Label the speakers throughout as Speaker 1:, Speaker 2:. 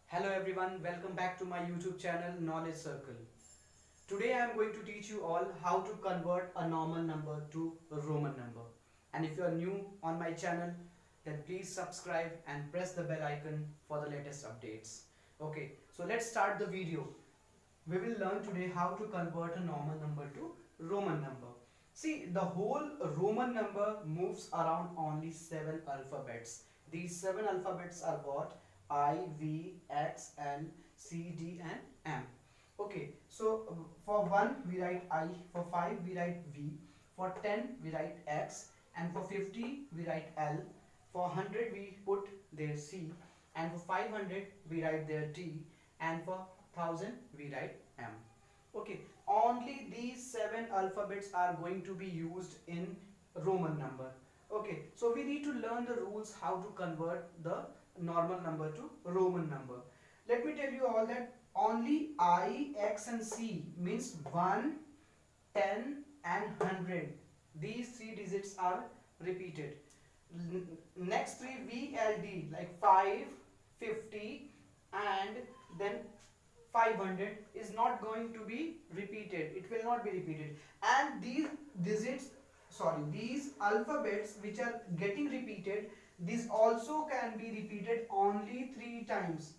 Speaker 1: Hello everyone, welcome back to my YouTube channel Knowledge Circle. Today I am going to teach you all how to convert a normal number to a Roman number. And if you are new on my channel, then please subscribe and press the bell icon for the latest updates. Okay, so let's start the video. We will learn today how to convert a normal number to Roman number. See, the whole Roman number moves around only 7 alphabets. These 7 alphabets are what? I, V, X, L, C, D and M. Okay, so for 1 we write I, for 5 we write V, for 10 we write X, and for 50 we write L, for 100 we put their C, and for 500 we write their D, and for 1000 we write M. Okay, only these 7 alphabets are going to be used in Roman number. Okay, so we need to learn the rules how to convert the normal number to Roman number. Let me tell you all that only I, X and C means 1, 10 and 100. These 3 digits are repeated. Next 3 V, L, D like 5, 50 and then 500 is not going to be repeated. It will not be repeated. And these digits, these alphabets which are getting repeated, these also can be repeated only 3 times.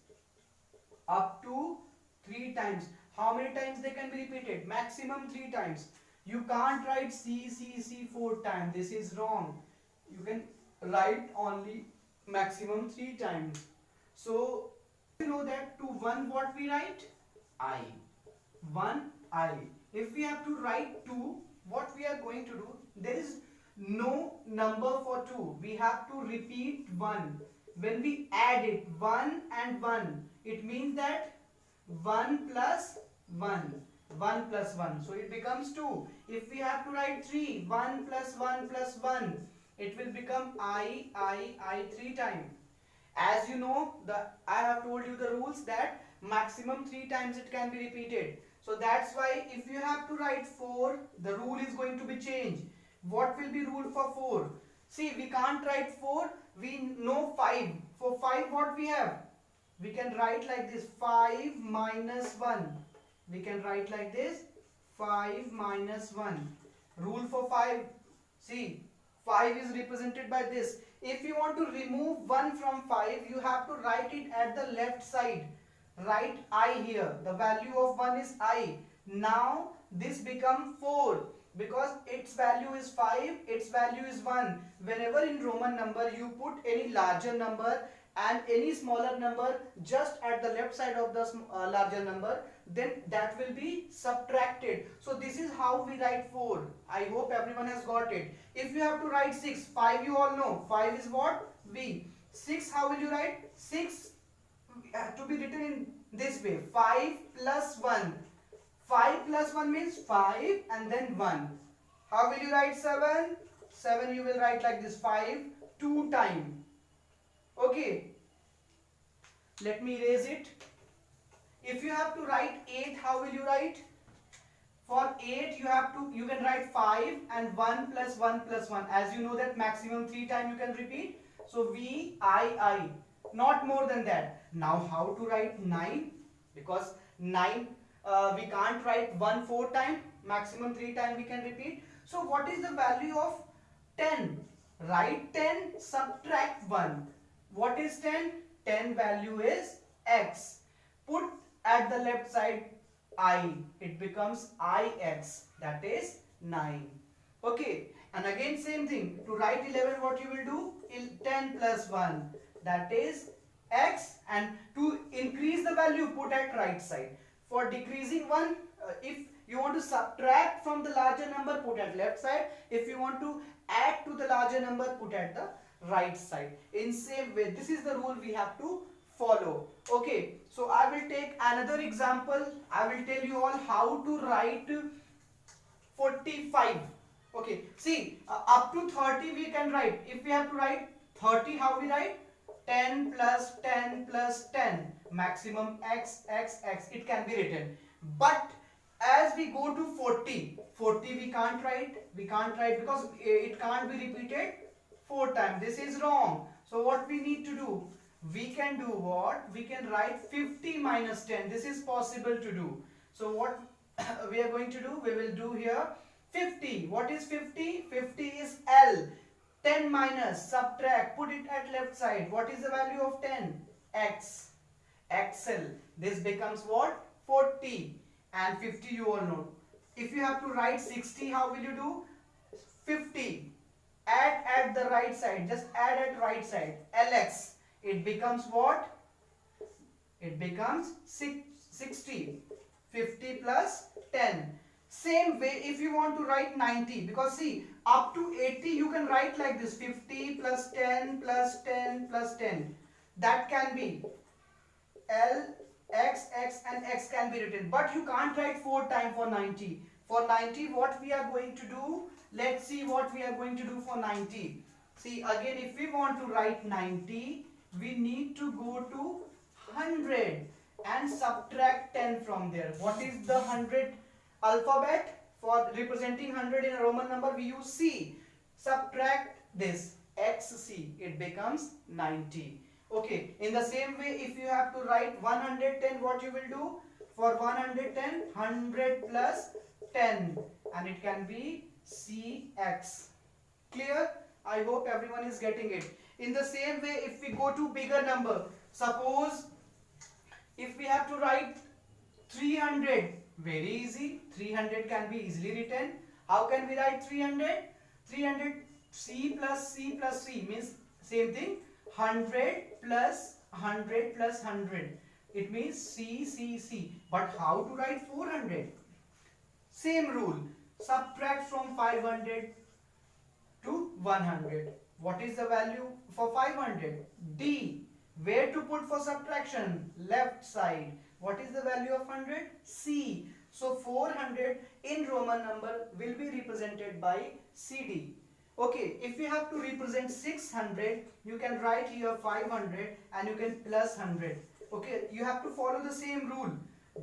Speaker 1: Up to 3 times. How many times they can be repeated? Maximum 3 times. You can't write C, C, C 4 times. This is wrong. You can write only maximum 3 times. So, you know that to 1 what we write? I. 1 I. If we have to write 2, what we are going to do? There is no number for 2. We have to repeat 1. When we add it, 1 and 1, it means that 1 plus 1. 1 plus 1. So it becomes 2. If we have to write 3, 1 plus 1 plus 1, it will become I 3 times. As you know, I have told you the rules that maximum 3 times it can be repeated. So that's why if you have to write 4, the rule is going to be changed. What will be rule for 4? See, we can't write 4, we know 5. For 5 what we have? We can write like this, 5 minus 1. We can write like this, 5 minus 1. Rule for 5, see, 5 is represented by this. If you want to remove 1 from 5, you have to write it at the left side. Write I here. The value of 1 is I. Now this becomes 4 because its value is 5, its value is 1. Whenever in Roman number you put any larger number and any smaller number just at the left side of the larger number, then that will be subtracted. So this is how we write 4. I hope everyone has got it. If you have to write 6, 5 you all know. 5 is what? V. 6, how will you write? 6 to be written in this way. 5 plus 1. 5 plus 1 means 5 and then 1. How will you write 7? 7 you will write like this, 5 2 times. Okay. Let me erase it. If you have to write 8, how will you write? For 8 you can write 5 and 1 plus 1 plus 1. As you know that maximum 3 times you can repeat. So V I. Not more than that. Now how to write 9? Because 9 we can't write 1 4 times. Maximum 3 times we can repeat. So what is the value of 10? Write 10, subtract 1. What is 10? 10 value is X. Put at the left side I. It becomes IX. That is 9. Okay. And again same thing. To write 11 what you will do? 10 plus 1. That is X. And to increase the value put at right side. For decreasing one, if you want to subtract from the larger number, put at left side. If you want to add to the larger number, put at the right side. In same way, this is the rule we have to follow. Okay, so I will take another example. I will tell you all how to write 45. Okay, see, up to 30 we can write. If we have to write 30, how we write? 10 plus 10 plus 10. Maximum X, X, X. It can be written. But as we go to 40 we can't write. We can't write because it can't be repeated 4 times. This is wrong. So what we need to do? we can do what? We can write 50 minus 10. This is possible to do. So what we are going to do? We will do here 50. What is 50? 50 is L. 10 minus, subtract, put it at left side. What is the value of 10? X. XL. This becomes what? 40. And 50 you all know. If you have to write 60, how will you do? 50. Add at the right side. Just add at right side. LX. It becomes what? It becomes 60. 50 plus 10. Same way if you want to write 90, because see, up to 80 you can write like this, 50 plus 10 plus 10 plus 10. That can be L, X, X and X can be written. But you can't write 4 times for 90. For 90 what we are going to do? Let's see what we are going to do for 90. See, again if we want to write 90, we need to go to 100 and subtract 10 from there. What is the 100 alphabet? For representing 100 in a Roman number we use C. Subtract this XC, it becomes 90. Okay, in the same way if you have to write 110, what you will do? For 110, 100 plus 10 and it can be CX. Clear? I hope everyone is getting it. In the same way if we go to bigger number, suppose if we have to write 300, very easy, 300 can be easily written. How can we write 300? 300 C plus C plus C means same thing, 100 plus 100 plus 100. It means C, C, C. But how to write 400? Same rule, subtract from 500 to 100. What is the value for 500? D. Where to put for subtraction? Left side. What is the value of 100? C. So 400 in Roman number will be represented by CD. Okay, if you have to represent 600, you can write here 500 and you can plus 100. Okay, you have to follow the same rule.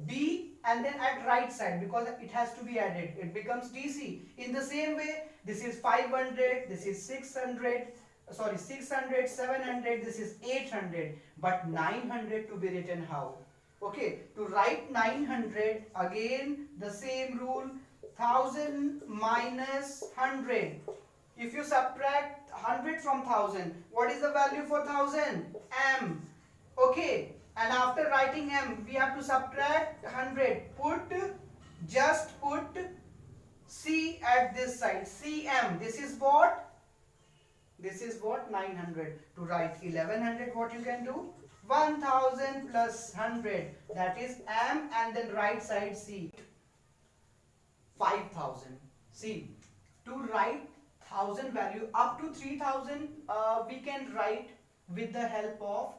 Speaker 1: D and then at right side, because it has to be added. It becomes DC. In the same way, this is 500, this is 600, 700, this is 800. But 900 to be written how? Okay, to write 900, again the same rule, 1000 minus 100. If you subtract 100 from 1000, what is the value for 1000? M. Okay, and after writing M, we have to subtract 100. Just put C at this side, CM. This is what? This is what? 900. To write 1100, what you can do? 1000 plus 100, that is M, and then right side C. 5000. See, to write 1000 value up to 3000, we can write with the help of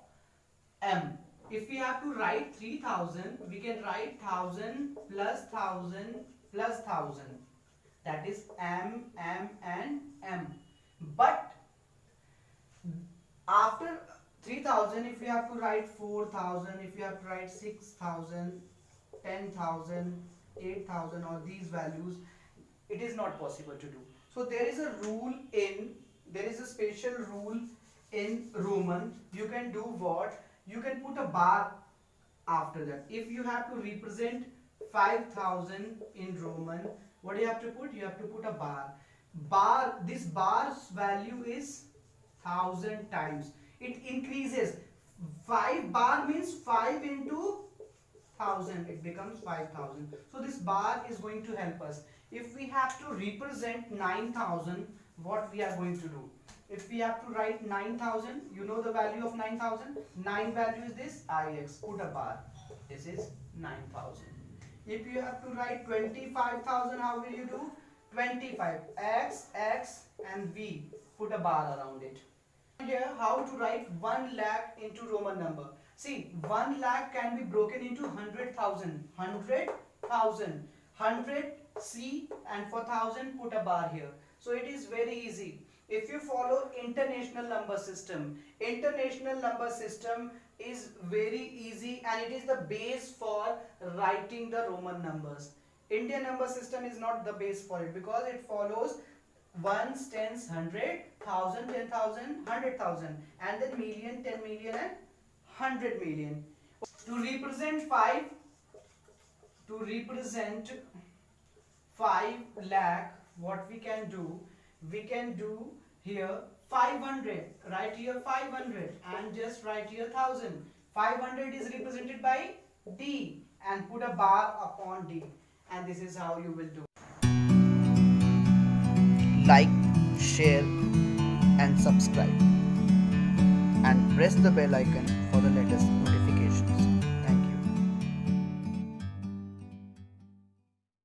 Speaker 1: M. If we have to write 3000, we can write 1000 plus 1000 plus 1000. That is M, M and M. But after 3000, if you have to write 4000, if you have to write 6000, 10,000, 8,000 or these values, it is not possible to do. So there is a special rule in Roman. You can do what? You can put a bar after that. If you have to represent 5000 in Roman, what do you have to put? You have to put a bar. This bar's value is 1000 times. It increases. 5 bar means 5 into 1000. It becomes 5000. So this bar is going to help us. If we have to represent 9000, what we are going to do? If we have to write 9000, you know the value of 9000? 9 value is this, IX. Put a bar. This is 9000. If you have to write 25,000, how will you do? 25. X, X and V. Put a bar around it. Here, how to write 1 lakh into Roman number. See, 1 lakh can be broken into 100,000. 100,000. 100 C, and for 1000 put a bar here. So it is very easy. If you follow international number system is very easy and it is the base for writing the Roman numbers. Indian number system is not the base for it because it follows ones, tens, 100, 1000, 10,000, 100,000 and then million, 10 million and 100 million. To represent 5 lakh, what we can do, here 500, write here 500 and just write here 1000. 500 is represented by D and put a bar upon D, and this is how you will do. Like, share and subscribe and press the bell icon for the latest notifications.